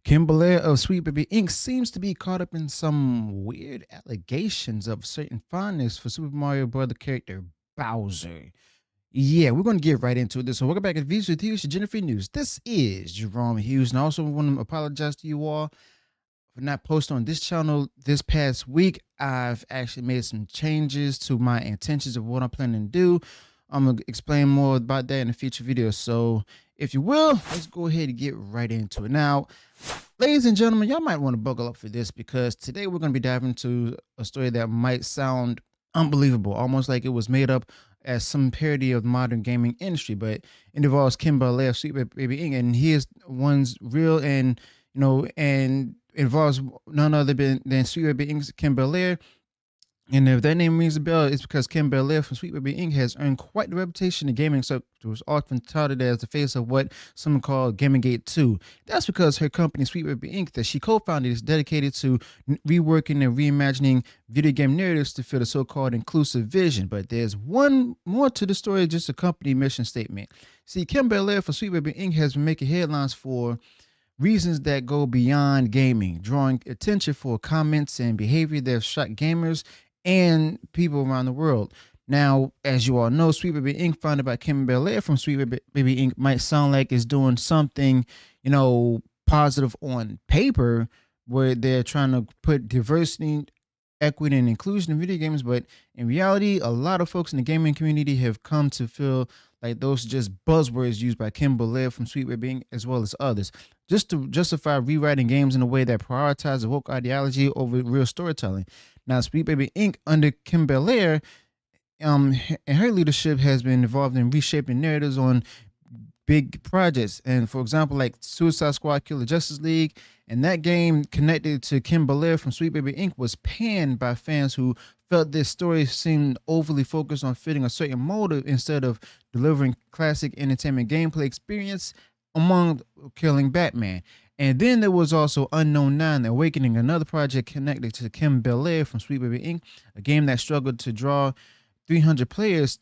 Kim Belair of Sweet Baby Inc. seems to be caught up in some weird allegations of certain fondness for Super Mario Brother character Bowser. Yeah, we're going to get right into this. So, welcome back to Views with Hughes, Degeneracy News. This is Jerome Hughes, and I also want to apologize to you all for not posting on this channel this past week. I've actually made some changes to my intentions of what I'm planning to do. I'm going to explain more about that in a future video. So, if you will, let's go ahead and get right into it. Now, ladies and gentlemen, y'all might want to buckle up for this because today we're going to be diving into a story that might sound unbelievable, almost like it was made up as some parody of the modern gaming industry, but it involves Kim Belair, Sweet Baby Inc., and he is one's real and involves none other than Sweet Baby Inc.'s Kim Belair. And if that name rings a bell, it's because Kim Belair from Sweet Baby Inc. has earned quite the reputation in gaming circles, often touted as the face of what some call Gamergate 2. That's because her company, Sweet Baby Inc., that she co-founded, is dedicated to reworking and reimagining video game narratives to fit a so-called inclusive vision. But there's one more to the story, just a company mission statement. See, Kim Belair from Sweet Baby Inc. has been making headlines for reasons that go beyond gaming, drawing attention for comments and behavior that have shocked gamers and people around the world. Now, as you all know, Sweet Baby Inc., founded by Kim Belair from Sweet Baby Inc., might sound like it's doing something, positive on paper, where they're trying to put diversity, equity, and inclusion in video games. But in reality, a lot of folks in the gaming community have come to feel like those are just buzzwords used by Kim Belair from Sweet Baby Inc., as well as others, just to justify rewriting games in a way that prioritizes woke ideology over real storytelling. Now, Sweet Baby Inc. under Kim Belair, and her leadership has been involved in reshaping narratives on big projects. And for example, like Suicide Squad Killer Justice League, and that game connected to Kim Belair from Sweet Baby Inc. was panned by fans who felt this story seemed overly focused on fitting a certain motive instead of delivering classic entertainment gameplay experience among killing Batman. And then there was also Unknown 9 Awakening, another project connected to Kim Belair from Sweet Baby Inc., a game that struggled to draw 300 players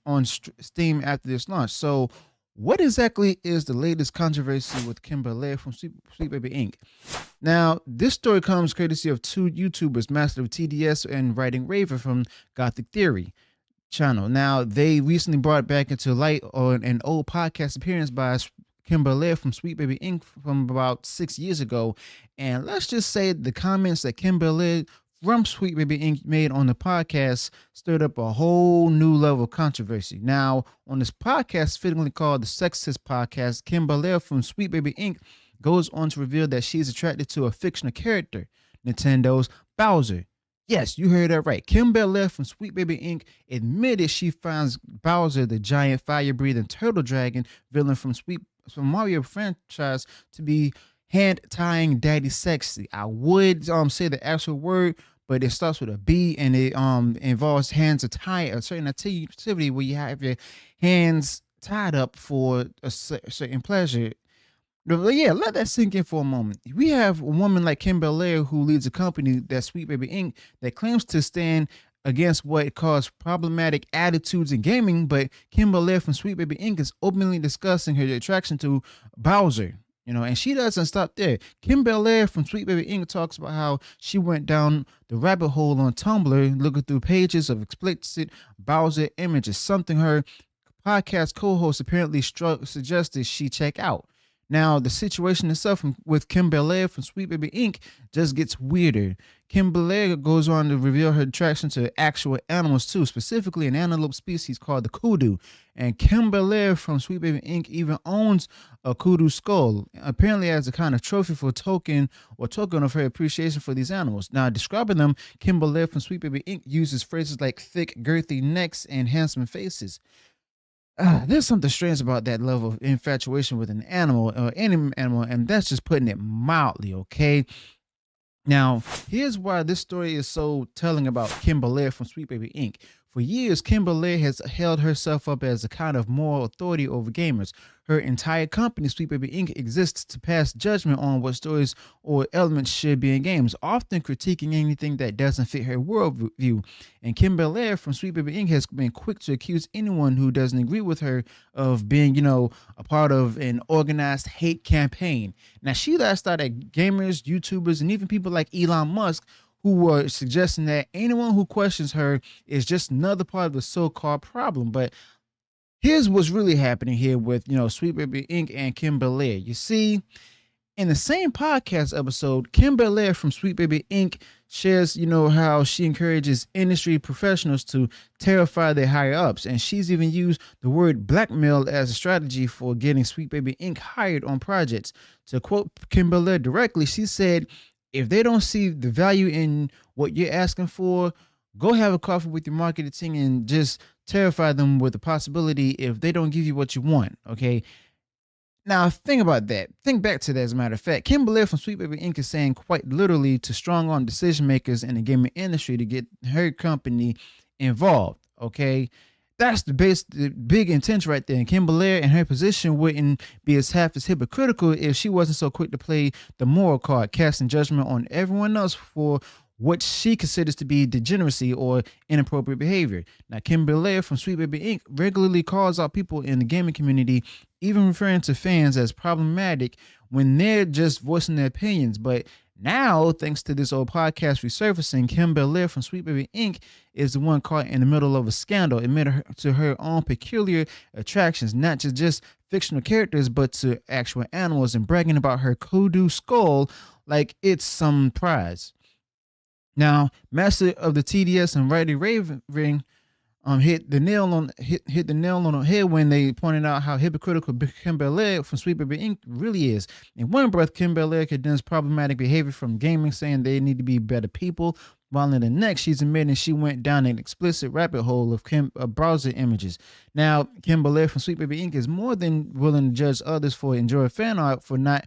on Steam after this launch. So, what exactly is the latest controversy with Kim Belair from Sweet Baby Inc.? Now, this story comes courtesy of two YouTubers, Master of TDS and Writing Raver from Gothic Theory channel. Now, they recently brought back into light on an old podcast appearance by Kim Belair from Sweet Baby Inc. from about 6 years ago. And let's just say the comments that Kim Belair from Sweet Baby Inc. made on the podcast stirred up a whole new level of controversy. Now, on this podcast, fittingly called the Sexist Podcast, Kim Belair from Sweet Baby Inc. goes on to reveal that she's attracted to a fictional character, Nintendo's Bowser. Yes, you heard that right. Kim Belair from Sweet Baby Inc. admitted she finds Bowser, the giant fire-breathing turtle dragon villain from Mario franchise, to be hand-tying daddy sexy. I would say the actual word, but it starts with a B, and it involves hands to tie a certain activity where you have your hands tied up for a certain pleasure. But yeah, let that sink in for a moment. We have a woman like Kim Belair who leads a company, that Sweet Baby Inc., that claims to stand against what caused problematic attitudes in gaming, but Kim Belair from Sweet Baby Inc. is openly discussing her attraction to Bowser. And she doesn't stop there. Kim Belair from Sweet Baby Inc. talks about how she went down the rabbit hole on Tumblr looking through pages of explicit Bowser images, something her podcast co-host apparently suggested she check out. Now, the situation itself with Kim Belair from Sweet Baby Inc. just gets weirder. Kim Belair goes on to reveal her attraction to actual animals too, specifically an antelope species called the kudu. And Kim Belair from Sweet Baby Inc. even owns a kudu skull, apparently as a kind of trophy for token of her appreciation for these animals. Now, describing them, Kim Belair from Sweet Baby Inc. uses phrases like thick, girthy necks and handsome faces. There's something strange about that level of infatuation with an animal or any animal, and that's just putting it mildly, okay? Now, here's why this story is so telling about Kim Belair from Sweet Baby Inc. For years, Kim Belair has held herself up as a kind of moral authority over gamers. Her entire company, Sweet Baby Inc., exists to pass judgment on what stories or elements should be in games, often critiquing anything that doesn't fit her worldview. And Kim Belair from Sweet Baby Inc. has been quick to accuse anyone who doesn't agree with her of being, a part of an organized hate campaign. Now, she lashed out at gamers, YouTubers, and even people like Elon Musk, who were suggesting that anyone who questions her is just another part of the so-called problem. But here's what's really happening here with, Sweet Baby Inc. and Kim Belair. You see, in the same podcast episode, Kim Belair from Sweet Baby Inc. shares, how she encourages industry professionals to terrify their higher ups. And she's even used the word blackmail as a strategy for getting Sweet Baby Inc. hired on projects. To quote Kim Belair directly, she said, if they don't see the value in what you're asking for, go have a coffee with your marketing team and just terrify them with the possibility if they don't give you what you want. Okay. Now, think about that. Think back to that, as a matter of fact. Kim Belair from Sweet Baby Inc. is saying quite literally to strong-arm decision makers in the gaming industry to get her company involved. Okay. That's the big intent right there. And Kim Belair and her position wouldn't be as half as hypocritical if she wasn't so quick to play the moral card, casting judgment on everyone else for what she considers to be degeneracy or inappropriate behavior. Now, Kim Belair from Sweet Baby Inc. regularly calls out people in the gaming community, even referring to fans as problematic when they're just voicing their opinions. But now, thanks to this old podcast resurfacing, Kim Belair from Sweet Baby Inc. is the one caught in the middle of a scandal, admitted to her own peculiar attractions, not to just fictional characters, but to actual animals, and bragging about her kudu skull like it's some prize. Now, master of the TDS and Righty Raven hit the nail on the head when they pointed out how hypocritical Kim Belair from Sweet Baby Inc. really is. In one breath, Kim Belair condemns problematic behavior from gaming, saying they need to be better people, while in the next, she's admitting she went down an explicit rabbit hole of browser images. Now, Kim Belair from Sweet Baby Inc. is more than willing to judge others for enjoying fan art for not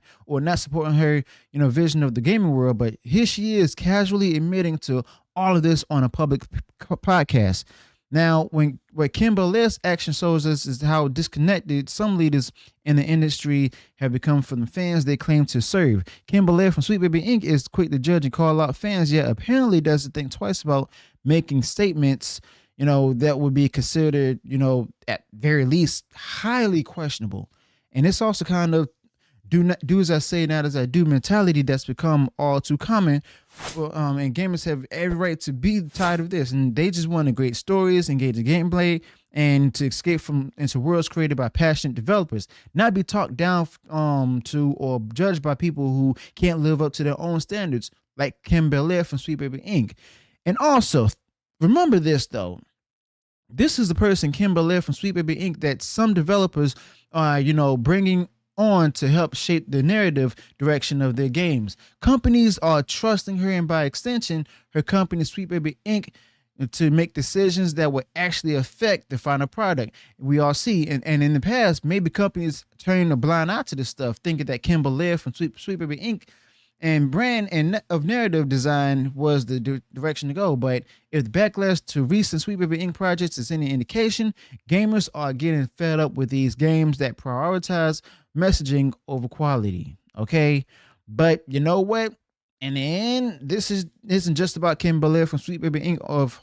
supporting her, vision of the gaming world, but here she is casually admitting to all of this on a public podcast. Now, what Kim Belair's action shows us is how disconnected some leaders in the industry have become from the fans they claim to serve. Kim Belair from Sweet Baby Inc. is quick to judge and call out fans, yet apparently doesn't think twice about making statements, that would be considered, at very least highly questionable. And it's also kind of do as I say, not as I do mentality that's become all too common. And gamers have every right to be tired of this, and they just want to create stories, engage the gameplay, and to escape into worlds created by passionate developers, not be talked down to or judged by people who can't live up to their own standards, like Kim Belair from Sweet Baby Inc. And also, remember this though. This is the person, Kim Belair from Sweet Baby Inc., that some developers are, bringing on to help shape the narrative direction of their games. Companies are trusting her, and by extension, her company, Sweet Baby Inc., to make decisions that will actually affect the final product. We all see, and in the past, maybe companies turning a blind eye to this stuff, thinking that Kim Belair from Sweet Baby Inc. and brand and of narrative design was the direction to go. But if the backlash to recent Sweet Baby Inc. projects is any indication, gamers are getting fed up with these games that prioritize messaging over quality. Okay, but you know what? In the end, this isn't just about Kim Belair from Sweet Baby Inc.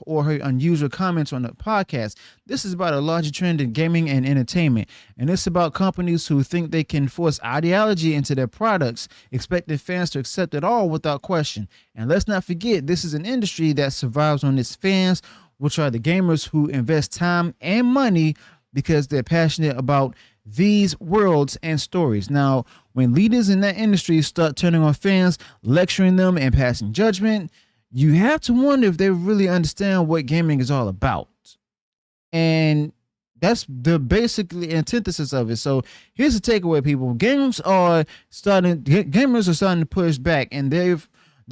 or her unusual comments on the podcast. This is about a larger trend in gaming and entertainment, and it's about companies who think they can force ideology into their products, expecting fans to accept it all without question. And let's not forget, this is an industry that survives on its fans, which are the gamers who invest time and money because they're passionate about these worlds and stories. Now, when leaders in that industry start turning on fans, lecturing them, and passing judgment, you have to wonder if they really understand what gaming is all about. And that's the basically antithesis of it. So here's the takeaway, people. Gamers are starting to push back, and they're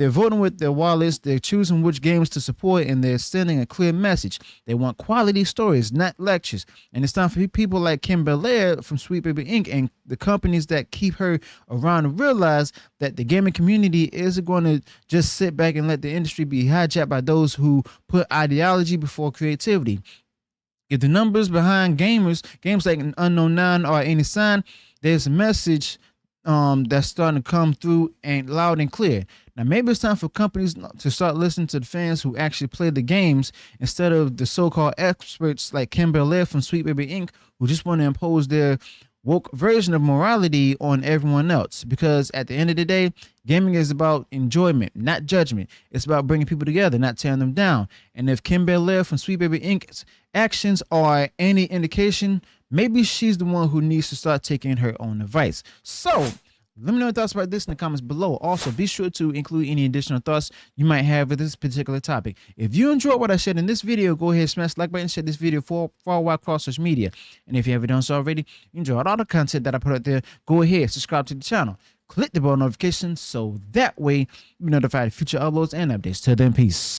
They're voting with their wallets, they're choosing which games to support, and they're sending a clear message. They want quality stories, not lectures. And it's time for people like Kim Belair from Sweet Baby Inc. and the companies that keep her around to realize that the gaming community isn't going to just sit back and let the industry be hijacked by those who put ideology before creativity. If the numbers behind games like Unknown Nine or Any Sign, there's a message that's starting to come through and loud and clear. Now, maybe it's time for companies to start listening to the fans who actually play the games instead of the so-called experts like Kim Belair from Sweet Baby Inc., who just want to impose their woke version of morality on everyone else. Because at the end of the day, gaming is about enjoyment, not judgment. It's about bringing people together, not tearing them down. And if Kim Belair from Sweet Baby Inc.'s actions are any indication, maybe she's the one who needs to start taking her own advice. So let me know your thoughts about this in the comments below. Also, be sure to include any additional thoughts you might have with this particular topic. If you enjoyed what I said in this video, go ahead, smash the like button, share this video far wide across social media. And if you haven't done so already, you enjoyed all the content that I put out there, go ahead, subscribe to the channel. Click the bell notification so that way you'll be notified of future uploads and updates. Till then, peace.